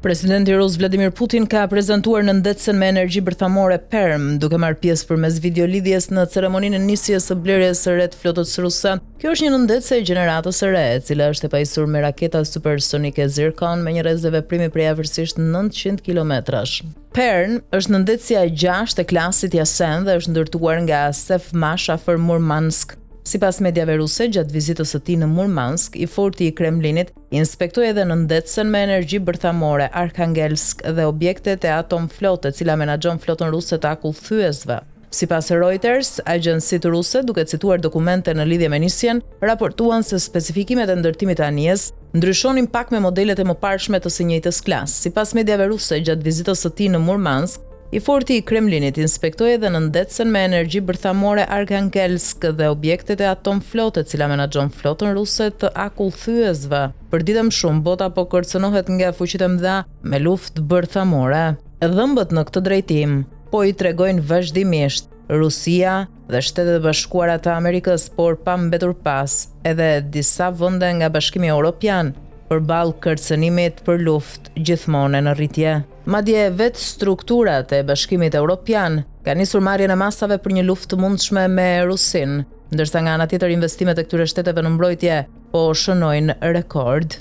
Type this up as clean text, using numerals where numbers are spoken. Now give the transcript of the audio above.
Presidenti rus Vladimir Putin ka prezantuar nëndetësen me energji bërthamore PERM, duke marrë pjesë përmes videolidhjes në ceremoninë e nisjes së blerjes së re të flotës ruse. Kjo është një nëndetëse e gjeneratës së re, e cila është e pajisur me raketa supersonike Zircon me një rrezë veprimi prej afërsisht 900 kilometrash. PERM është nëndetësia e 6 e klasit Yasen dhe është ndërtuar nga Sevmash afër Murmansk. Sipas mediave ruse, gjatë vizitës së tij në Murmansk, i forti i Kremlinit inspektoi edhe nëndetësen me energji bërthamore Arkhangelsk dhe objektet e atomflotë, e cila menaxhon flotën ruse të akullthyesve. Sipas Reuters, agjencitë ruse, duke cituar dokumente në lidhje me nisjen, raportuan se specifikimet e ndërtimit të anijes ndryshonin pak me modelet e mëparshme të së njëjtës klasë. Sipas mediave ruse, gjatë vizitës së tij në Murmansk, i forti i Kremlinit inspektoi edhe nëndetësen me energji bërthamore Arkhangelsk dhe objektet e atomflotë, e cila menaxhon flotën ruse të akullthyesve. Për ditëm shumë, bota po kërcënohet nga fuqitë e mëdha me luftë bërthamore. Dhëmbët në këtë drejtim po i tregojnë vazhdimisht Rusia dhe Shtetet e Bashkuara të Amerikës, por pa mbetur pas edhe disa vende nga Bashkimi Evropian përballë kërcënimit për luftë gjithmonë në rritje. Madje vetë strukturat e Bashkimit Evropian kanë nisur marrjen e masave për një luftë të mundshme me Rusinë, ndërsa nga ana tjetër investimet e këtyre shteteve në mbrojtje po shënojnë rekord.